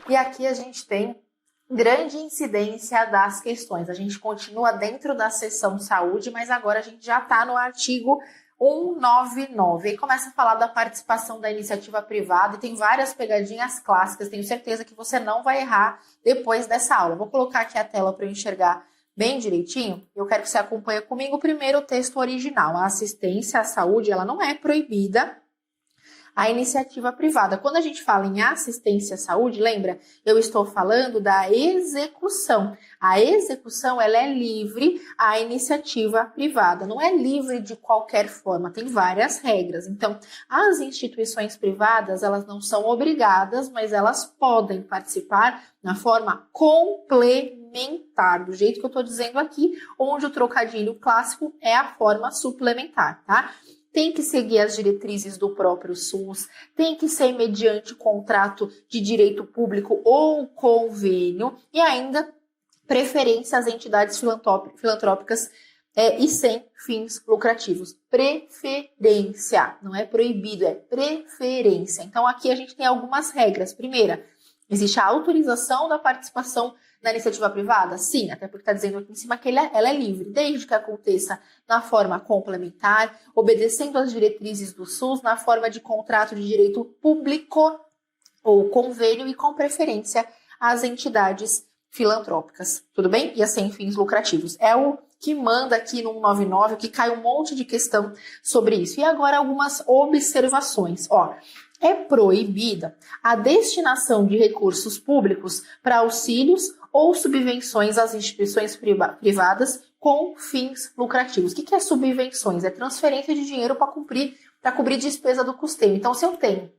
E aqui a gente tem grande incidência das questões. A gente continua dentro da seção saúde, mas agora a gente já está no artigo 199. E começa a falar da participação da iniciativa privada e tem várias pegadinhas clássicas. Tenho certeza que você não vai errar depois dessa aula. Vou colocar aqui a tela para eu enxergar bem direitinho. Eu quero que você acompanhe comigo primeiro o texto original. A assistência à saúde, ela não é proibida a iniciativa privada. Quando a gente fala em assistência à saúde, lembra? Eu estou falando da execução. A execução, ela é livre à iniciativa privada. Não é livre de qualquer forma, tem várias regras. Então, as instituições privadas, elas não são obrigadas, mas elas podem participar na forma complementar, do jeito que eu estou dizendo aqui, onde o trocadilho clássico é a forma suplementar, tá? Tem que seguir as diretrizes do próprio SUS, tem que ser mediante contrato de direito público ou convênio e ainda preferência às entidades filantrópicas e sem fins lucrativos. Preferência, não é proibido, é preferência. Então aqui a gente tem algumas regras. Primeira, existe a autorização da participação na iniciativa privada? Sim, até porque está dizendo aqui em cima que ela é livre, desde que aconteça na forma complementar, obedecendo às diretrizes do SUS, na forma de contrato de direito público ou convênio e com preferência às entidades filantrópicas, tudo bem? E a sem fins lucrativos. É o que manda aqui no 199, que cai um monte de questão sobre isso. E agora algumas observações, ó. É proibida a destinação de recursos públicos para auxílios ou subvenções às instituições privadas com fins lucrativos. O que é subvenções? É transferência de dinheiro para cobrir despesa do custeio. Então, se eu tenho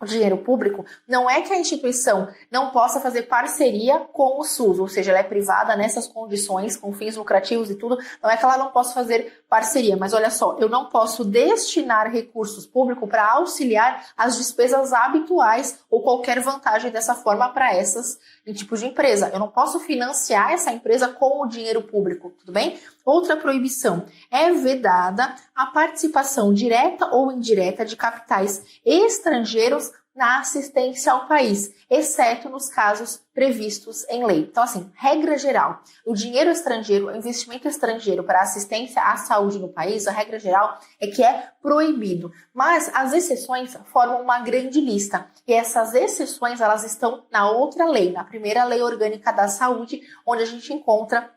dinheiro público, não é que a instituição não possa fazer parceria com o SUS, ou seja, ela é privada nessas condições, com fins lucrativos e tudo, não é que ela não possa fazer parceria, mas olha só, eu não posso destinar recursos públicos para auxiliar as despesas habituais ou qualquer vantagem dessa forma para essas tipos de empresa. Eu não posso financiar essa empresa com o dinheiro público, tudo bem? Outra proibição, é vedada a participação direta ou indireta de capitais estrangeiros na assistência ao país, exceto nos casos previstos em lei. Então, assim, regra geral, o dinheiro estrangeiro, o investimento estrangeiro para assistência à saúde no país, a regra geral é que é proibido. Mas as exceções formam uma grande lista. E essas exceções, elas estão na outra lei, na primeira lei orgânica da saúde, onde a gente encontra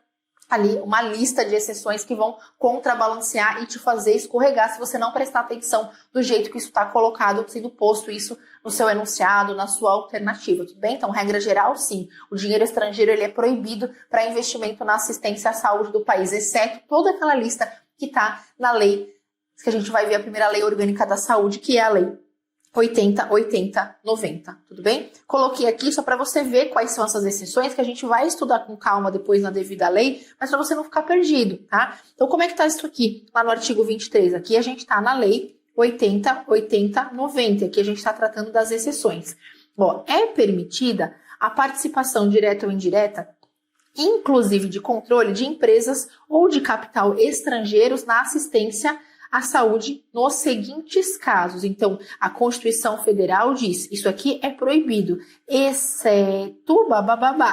ali uma lista de exceções que vão contrabalancear e te fazer escorregar se você não prestar atenção do jeito que isso está colocado, sendo posto isso no seu enunciado, na sua alternativa, tudo bem? Então, regra geral, sim, o dinheiro estrangeiro ele é proibido para investimento na assistência à saúde do país, exceto toda aquela lista que está na lei, que a gente vai ver a primeira lei orgânica da saúde, que é a lei 80, 80, 90, tudo bem? Coloquei aqui só para você ver quais são essas exceções que a gente vai estudar com calma depois na devida lei, mas para você não ficar perdido, tá? Então, como é que tá isso aqui lá no artigo 23? Aqui a gente tá na lei 80, 80, 90, aqui a gente está tratando das exceções. Bom, é permitida a participação direta ou indireta, inclusive de controle de empresas ou de capital estrangeiros na assistência à saúde nos seguintes casos. Então, a Constituição Federal diz, isso aqui é proibido, exceto,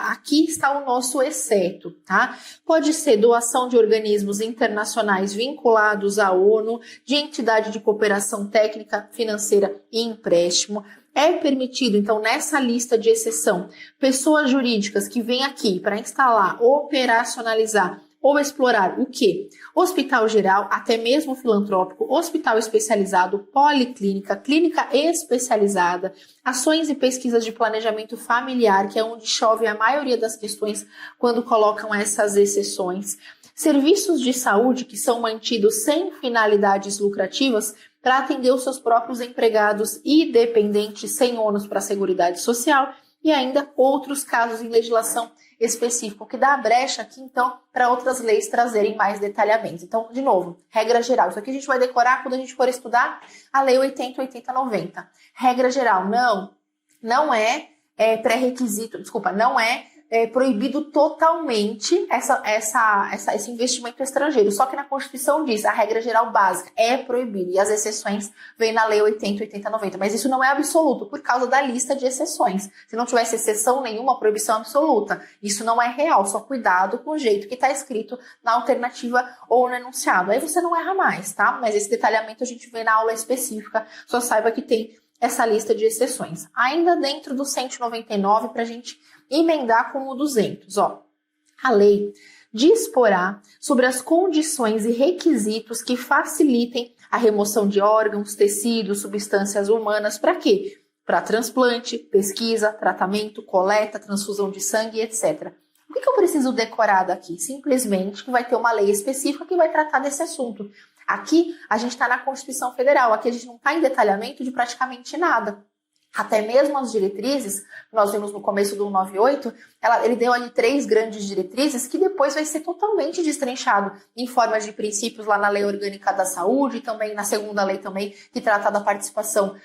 aqui está o nosso exceto, tá? Pode ser doação de organismos internacionais vinculados à ONU, de entidade de cooperação técnica, financeira e empréstimo. É permitido, então, nessa lista de exceção, pessoas jurídicas que vêm aqui para instalar, operacionalizar ou explorar o quê? Hospital geral, até mesmo filantrópico, hospital especializado, policlínica, clínica especializada, ações e pesquisas de planejamento familiar, que é onde chove a maioria das questões quando colocam essas exceções. Serviços de saúde que são mantidos sem finalidades lucrativas para atender os seus próprios empregados e dependentes sem ônus para a Seguridade Social e ainda outros casos em legislação específico, que dá a brecha aqui, então, para outras leis trazerem mais detalhamento. Então, de novo, regra geral. Isso aqui a gente vai decorar quando a gente for estudar a Lei 80, 80, 90. Regra geral, não é pré-requisito, não é proibido totalmente esse investimento estrangeiro. Só que na Constituição diz, a regra geral básica é proibido, e as exceções vêm na Lei 80, 80, 90. Mas isso não é absoluto, por causa da lista de exceções. Se não tivesse exceção nenhuma, proibição absoluta. Isso não é real, só cuidado com o jeito que está escrito na alternativa ou no enunciado. Aí você não erra mais, tá? Mas esse detalhamento a gente vê na aula específica, só saiba que tem essa lista de exceções. Ainda dentro do 199, para a gente emendar com o 200, ó. A lei disporá sobre as condições e requisitos que facilitem a remoção de órgãos, tecidos, substâncias humanas, para quê? Para transplante, pesquisa, tratamento, coleta, transfusão de sangue, etc. O que eu preciso decorar daqui? Simplesmente que vai ter uma lei específica que vai tratar desse assunto. Aqui a gente está na Constituição Federal, aqui a gente não está em detalhamento de praticamente nada. Até mesmo as diretrizes, nós vimos no começo do 198, ele deu ali 3 grandes diretrizes que depois vai ser totalmente destrinchado em formas de princípios lá na Lei Orgânica da Saúde, e também na segunda lei também, que trata da participação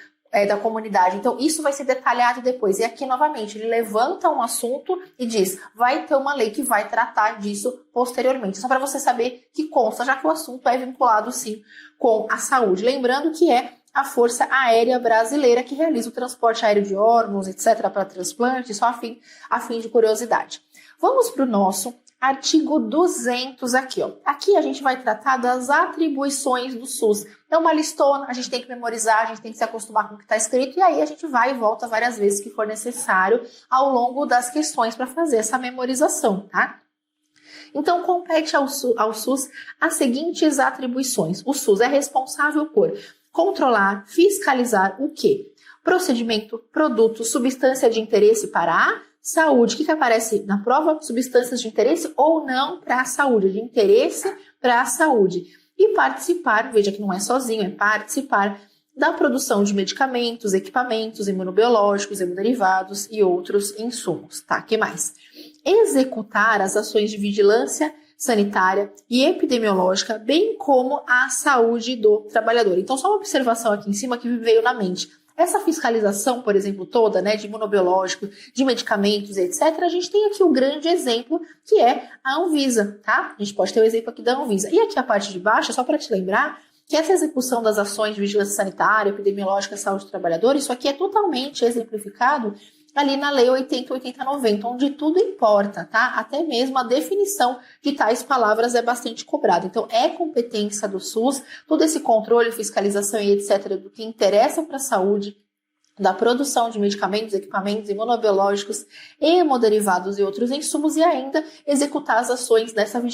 da comunidade. Então, isso vai ser detalhado depois. E aqui, novamente, ele levanta um assunto e diz, vai ter uma lei que vai tratar disso posteriormente. Só para você saber que consta, já que o assunto é vinculado, sim, com a saúde. Lembrando que é a Força Aérea Brasileira que realiza o transporte aéreo de órgãos, etc., para transplante, só a fim de curiosidade. Vamos para o nosso artigo 200 aqui, ó. Aqui a gente vai tratar das atribuições do SUS. É uma listona, a gente tem que memorizar, a gente tem que se acostumar com o que está escrito, e aí a gente vai e volta várias vezes que for necessário ao longo das questões para fazer essa memorização, tá? Então, compete ao SUS as seguintes atribuições. O SUS é responsável por controlar, fiscalizar o quê? Procedimento, produto, substância de interesse para a saúde. O que aparece na prova? Substâncias de interesse ou não para a saúde, de interesse para a saúde. E participar, veja que não é sozinho, é participar da produção de medicamentos, equipamentos, imunobiológicos, hemoderivados e outros insumos. Tá, que mais? Executar as ações de vigilância sanitária e epidemiológica, bem como a saúde do trabalhador. Então, só uma observação aqui em cima que me veio na mente. Essa fiscalização, por exemplo, toda, né, de imunobiológico, de medicamentos, etc., a gente tem aqui o grande exemplo, que é a Anvisa, tá? A gente pode ter o exemplo aqui da Anvisa. E aqui a parte de baixo, só para te lembrar, que essa execução das ações de vigilância sanitária, epidemiológica, saúde do trabalhador, isso aqui é totalmente exemplificado ali na Lei 80, 80, 90, onde tudo importa, tá? Até mesmo a definição de tais palavras é bastante cobrada. Então, é competência do SUS, todo esse controle, fiscalização e etc., do que interessa para a saúde, da produção de medicamentos, equipamentos imunobiológicos, hemoderivados e outros insumos, e ainda executar as ações dessas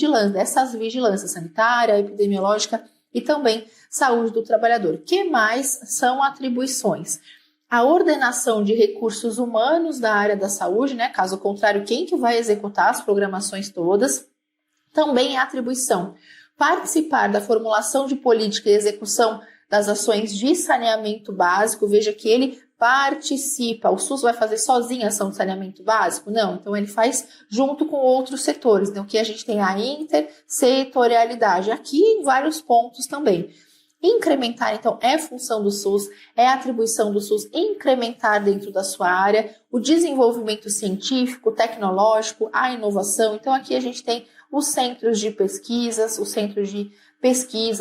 vigilâncias sanitária, epidemiológica e também saúde do trabalhador. Que mais são atribuições? A ordenação de recursos humanos da área da saúde, né? Caso contrário, quem que vai executar as programações todas? Também é atribuição. Participar da formulação de política e execução das ações de saneamento básico. Veja que ele participa. O SUS vai fazer sozinho a ação de saneamento básico? Não. Então, ele faz junto com outros setores. Então, aqui a gente tem a intersetorialidade. Aqui em vários pontos também. Incrementar, então, é função do SUS, é atribuição do SUS incrementar dentro da sua área o desenvolvimento científico, tecnológico, a inovação. Então, aqui a gente tem os centros de pesquisas,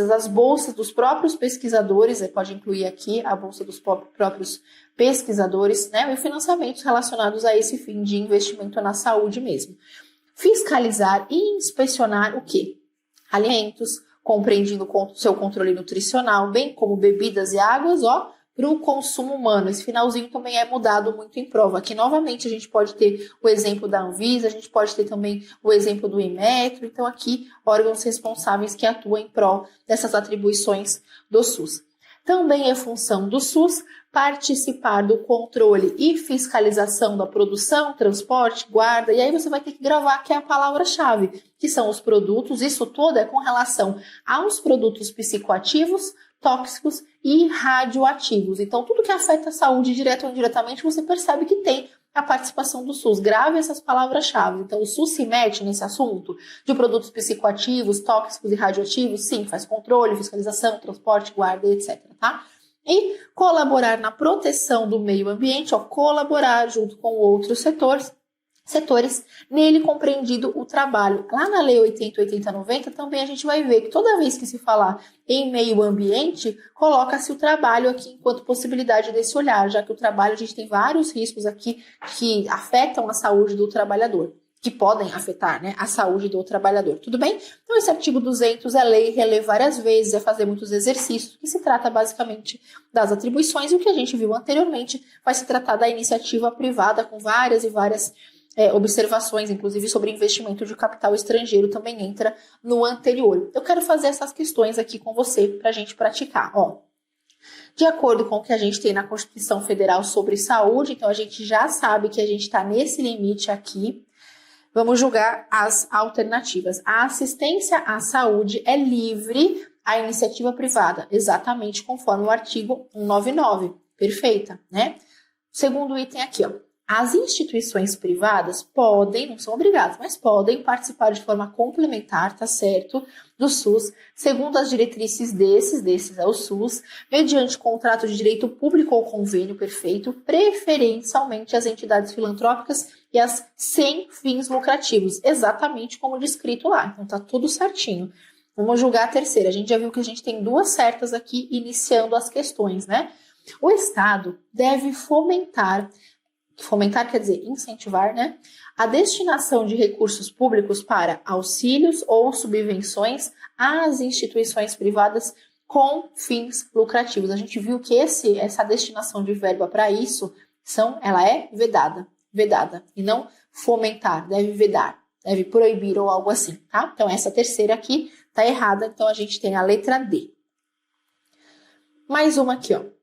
as bolsas dos próprios pesquisadores, pode incluir aqui a bolsa dos próprios pesquisadores, né, e financiamentos relacionados a esse fim de investimento na saúde mesmo. Fiscalizar e inspecionar o quê? Alimentos, compreendindo o seu controle nutricional, bem como bebidas e águas, para o consumo humano. Esse finalzinho também é mudado muito em prova. Aqui, novamente, a gente pode ter o exemplo da Anvisa, a gente pode ter também o exemplo do Inmetro. Então, aqui, órgãos responsáveis que atuam em prol dessas atribuições do SUS. Também é função do SUS participar do controle e fiscalização da produção, transporte, guarda, e aí você vai ter que gravar que é a palavra-chave, que são os produtos, isso tudo é com relação aos produtos psicoativos, tóxicos e radioativos. Então, tudo que afeta a saúde direto ou indiretamente, você percebe que tem a participação do SUS. Grave essas palavras-chave. Então, o SUS se mete nesse assunto de produtos psicoativos, tóxicos e radioativos? Sim, faz controle, fiscalização, transporte, guarda, etc. Tá? E colaborar na proteção do meio ambiente, colaborar junto com outros setores setores, nele compreendido o trabalho. Lá na Lei 80.80.90 também a gente vai ver que toda vez que se falar em meio ambiente, coloca-se o trabalho aqui enquanto possibilidade desse olhar, já que o trabalho a gente tem vários riscos aqui que afetam a saúde do trabalhador, que podem afetar, né, a saúde do trabalhador. Tudo bem? Então esse artigo 200 é lei, relê várias vezes, é fazer muitos exercícios, que se trata basicamente das atribuições, e o que a gente viu anteriormente vai se tratar da iniciativa privada com várias e várias observações, inclusive sobre investimento de capital estrangeiro, também entra no anterior. Eu quero fazer essas questões aqui com você para a gente praticar. Ó, de acordo com o que a gente tem na Constituição Federal sobre saúde, então a gente já sabe que a gente está nesse limite aqui. Vamos julgar as alternativas. A assistência à saúde é livre à iniciativa privada, exatamente conforme o artigo 199. Perfeita, né? Segundo item aqui, ó. As instituições privadas podem, não são obrigadas, mas podem participar de forma complementar, tá certo, do SUS, segundo as diretrizes desses é o SUS, mediante contrato de direito público ou convênio perfeito, preferencialmente as entidades filantrópicas e as sem fins lucrativos, exatamente como descrito lá. Então tá tudo certinho. Vamos julgar a terceira. A gente já viu que a gente tem duas certas aqui iniciando as questões, né? O Estado deve fomentar quer dizer incentivar, né, a destinação de recursos públicos para auxílios ou subvenções às instituições privadas com fins lucrativos. A gente viu que essa destinação de verba para isso, ela é vedada, e não fomentar, deve vedar, deve proibir ou algo assim, tá? Então essa terceira aqui tá errada, então a gente tem a letra D. Mais uma aqui, ó.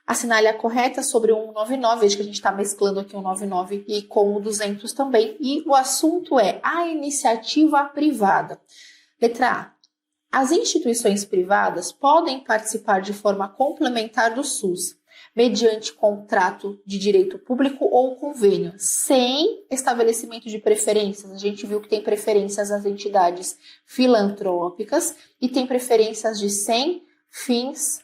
Assinale a correta sobre o 199, veja que a gente está mesclando aqui o 199 e com o 200 também. E o assunto é a iniciativa privada. Letra A. As instituições privadas podem participar de forma complementar do SUS, mediante contrato de direito público ou convênio, sem estabelecimento de preferências. A gente viu que tem preferências às entidades filantrópicas e tem preferências de sem fins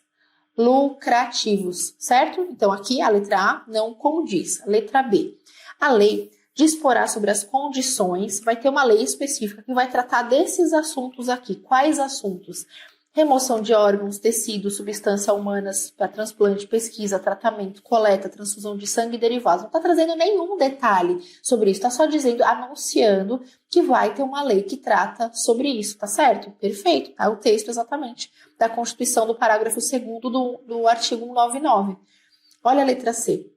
lucrativos, certo? Então, aqui a letra A não condiz. Letra B. A lei disporá sobre as condições, vai ter uma lei específica que vai tratar desses assuntos aqui. Quais assuntos? Remoção de órgãos, tecidos, substâncias humanas para transplante, pesquisa, tratamento, coleta, transfusão de sangue e derivados. Não está trazendo nenhum detalhe sobre isso, está só dizendo, anunciando que vai ter uma lei que trata sobre isso, tá certo? Perfeito, tá o texto exatamente da Constituição do parágrafo 2º do artigo 199. Olha a letra C.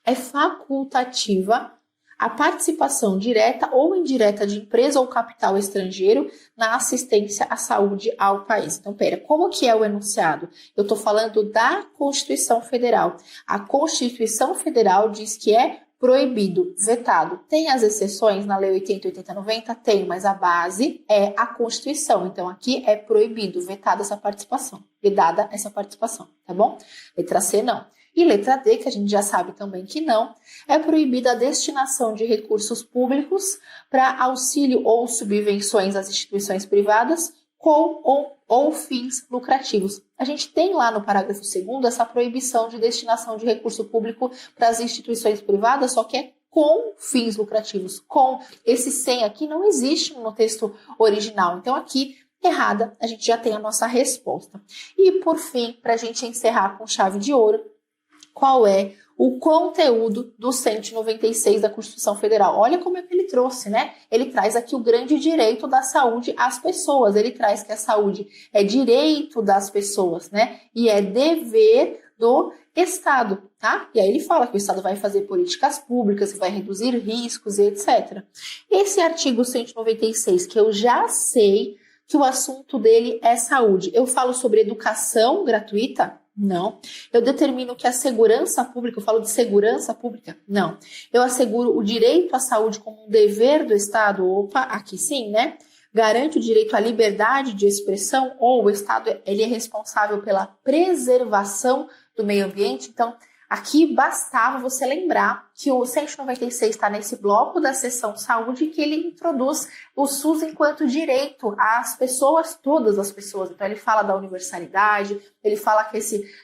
É facultativa a participação direta ou indireta de empresa ou capital estrangeiro na assistência à saúde ao país. Então, como que é o enunciado? Eu estou falando da Constituição Federal. A Constituição Federal diz que é proibido, vetado. Tem as exceções na Lei 80.80.90? Tem, mas a base é a Constituição. Então, aqui é proibido, vetada essa participação, vedada essa participação, tá bom? Letra C, não. E letra D, que a gente já sabe também que não, é proibida a destinação de recursos públicos para auxílio ou subvenções às instituições privadas com ou fins lucrativos. A gente tem lá no parágrafo 2º essa proibição de destinação de recurso público para as instituições privadas, só que é com fins lucrativos. Com esse sem aqui não existe no texto original. Então aqui, errada, a gente já tem a nossa resposta. E por fim, para a gente encerrar com chave de ouro, qual é o conteúdo do 196 da Constituição Federal? Olha como é que ele trouxe, né? Ele traz aqui o grande direito da saúde às pessoas. Ele traz que a saúde é direito das pessoas, né? E é dever do Estado, tá? E aí ele fala que o Estado vai fazer políticas públicas, vai reduzir riscos e etc. Esse artigo 196, que eu já sei que o assunto dele é saúde. Eu falo sobre educação gratuita? Não. Eu determino que a segurança pública, eu falo de segurança pública? Não. Eu asseguro o direito à saúde como um dever do Estado? Opa, aqui sim, né? Garante o direito à liberdade de expressão, ou o Estado ele é responsável pela preservação do meio ambiente? Então, Aqui bastava você lembrar que o 196 está nesse bloco da seção saúde, que ele introduz o SUS enquanto direito às pessoas, todas as pessoas. Então ele fala da universalidade, ele fala que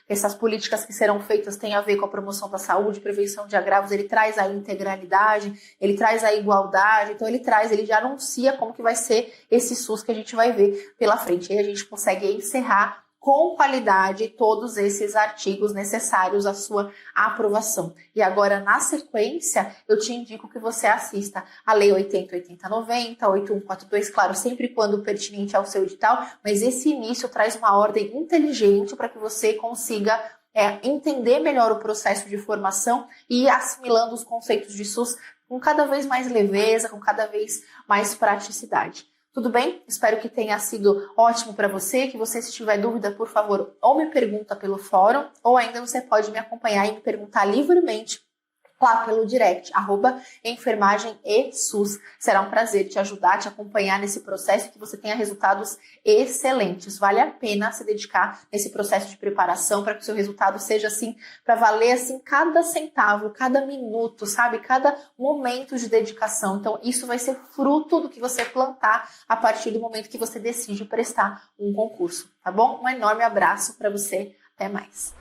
essas políticas que serão feitas têm a ver com a promoção da saúde, prevenção de agravos, ele traz a integralidade, ele traz a igualdade, então ele já anuncia como que vai ser esse SUS que a gente vai ver pela frente. Aí a gente consegue encerrar com qualidade todos esses artigos necessários à sua aprovação. E agora, na sequência, eu te indico que você assista a Lei 80.80.90, 8142, claro, sempre quando pertinente ao seu edital, mas esse início traz uma ordem inteligente para que você consiga entender melhor o processo de formação e ir assimilando os conceitos de SUS com cada vez mais leveza, com cada vez mais praticidade. Tudo bem? Espero que tenha sido ótimo para você, que você, se tiver dúvida, por favor, ou me pergunta pelo fórum, ou ainda você pode me acompanhar e me perguntar livremente lá pelo direct, @enfermagem e SUS. Será um prazer te ajudar, te acompanhar nesse processo e que você tenha resultados excelentes. Vale a pena se dedicar nesse processo de preparação para que o seu resultado seja assim, para valer assim cada centavo, cada minuto, sabe? Cada momento de dedicação. Então, isso vai ser fruto do que você plantar a partir do momento que você decide prestar um concurso, tá bom? Um enorme abraço para você. Até mais.